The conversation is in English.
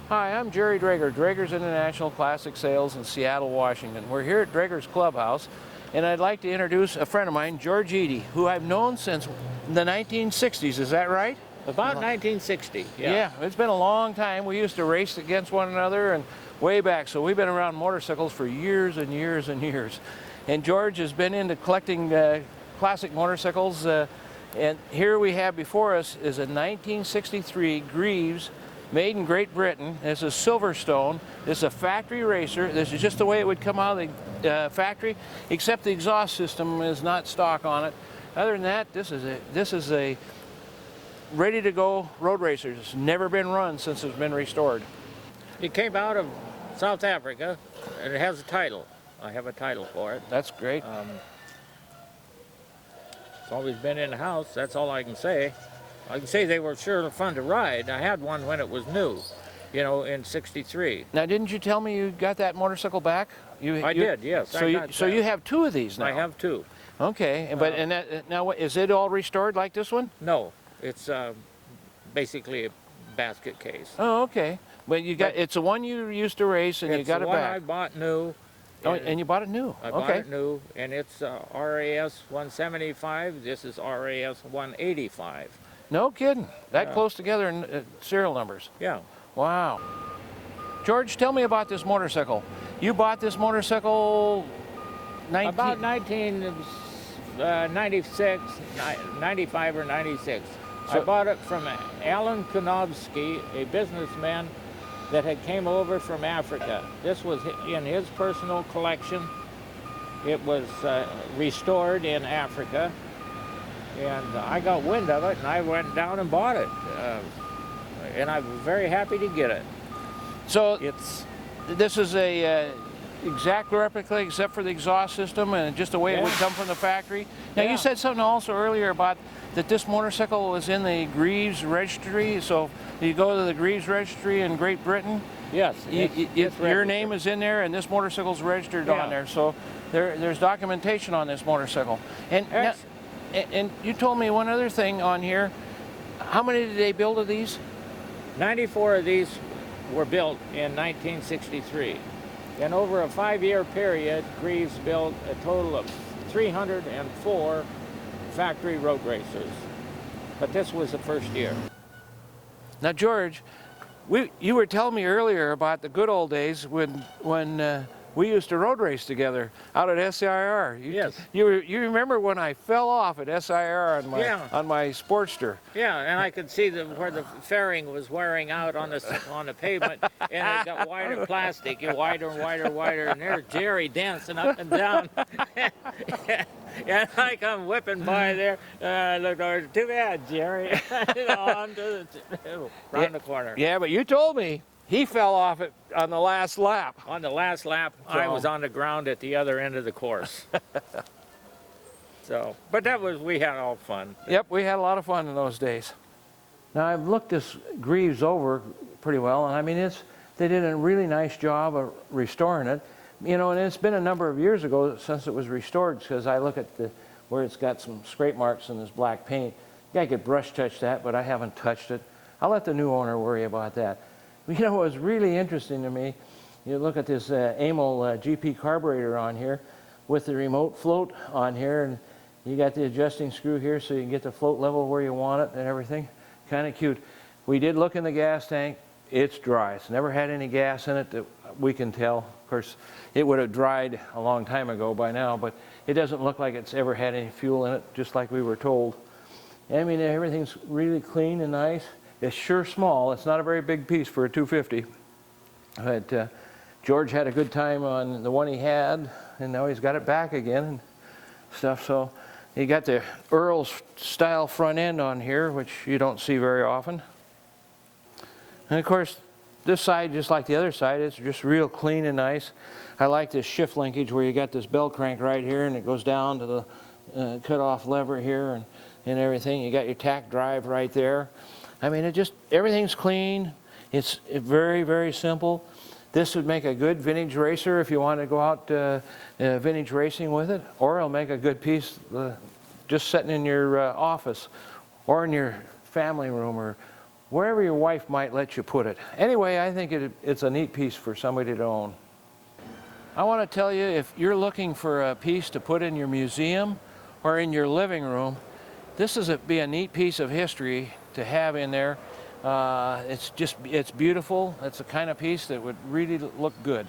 Hi, I'm Jerry Drager, Drager's International Classic Sales in Seattle, Washington. We're here at Drager's Clubhouse, and I'd like to introduce a friend of mine, George Eady, who I've known since the 1960s. Is that right? About 1960, yeah. Yeah, it's been a long time. We used to race against one another and way back, so we've been around motorcycles for years and years and years. And George has been into collecting classic motorcycles, and here we have before us is a 1963 Greeves, made in Great Britain. This is Silverstone. This is a factory racer. This is just the way it would come out of the factory, except the exhaust system is not stock on it. Other than that, this is a ready-to-go road racer. It's never been run since it's been restored. It came out of South Africa, and it has a title. I have a title for it. That's great. It's always been in the house. That's all I can say. I can say they were sure fun to ride. I had one when it was new, you know, in '63. Now, didn't you tell me you got that motorcycle back? I did, yes. So you have two of these now? I have two. Okay, but now is it all restored like this one? No, it's basically a basket case. Oh, okay. But it's the one you used to race, and you got it back. It's the one I bought new. Oh, and you bought it new. I bought it new, and it's RAS 175. This is RAS 185. No kidding. That close together in serial numbers. Yeah. Wow. George, tell me about this motorcycle. You bought this motorcycle About 1996, 95 or 96. I bought it from Alan Konowski, a businessman that had came over from Africa. This was in his personal collection. It was restored in Africa. And I got wind of it, and I went down and bought it. And I'm very happy to get it. So this is a exact replica except for the exhaust system and just the way it would come from the factory. Now you said something also earlier about that this motorcycle was in the Greeves registry. So you go to the Greeves registry in Great Britain. Yes. Your name is in there, and this motorcycle's registered on there. So there's documentation on this motorcycle. And you told me one other thing on here. How many did they build of these? 94 of these were built in 1963. And over a 5-year period, Greeves built a total of 304 factory road racers. But this was the first year. Now, George, you were telling me earlier about the good old days when we used to road race together out at SIR. Yes. You remember when I fell off at SIR on my Sportster? Yeah, and I could see where the fairing was wearing out on the pavement, and it got wider plastic, wider and wider and wider, and there's Jerry dancing up and down. And I come whipping by there. I looked over, too bad, Jerry. Around the corner. Yeah, but you told me he fell off it on the last lap. On the last lap, I was on the ground at the other end of the course. But we had all fun. Yep, we had a lot of fun in those days. Now I've looked this Greeves over pretty well, and I mean they did a really nice job of restoring it. You know, and it's been a number of years ago since it was restored, because I look at where it's got some scrape marks in this black paint. Yeah, I could brush touch that, but I haven't touched it. I'll let the new owner worry about that. You know, what was really interesting to me, you look at this Amel GP carburetor on here with the remote float on here, and you got the adjusting screw here so you can get the float level where you want it and everything. Kind of cute. We did look in the gas tank. It's dry. It's never had any gas in it that we can tell. Of course, it would have dried a long time ago by now, but it doesn't look like it's ever had any fuel in it, just like we were told. I mean, everything's really clean and nice. It's sure small. It's not a very big piece for a 250. But George had a good time on the one he had, and now he's got it back again and stuff. So you got the Earl's style front end on here, which you don't see very often. And of course, this side, just like the other side, it's just real clean and nice. I like this shift linkage where you got this bell crank right here, and it goes down to the cut-off lever here and everything. You got your tack drive right there. I mean, everything's clean. It's very, very simple. This would make a good vintage racer if you want to go out vintage racing with it, or it'll make a good piece just sitting in your office or in your family room wherever your wife might let you put it. Anyway, I think it's a neat piece for somebody to own. I want to tell you, if you're looking for a piece to put in your museum or in your living room, this be a neat piece of history to have in there. It's beautiful. It's the kind of piece that would really look good.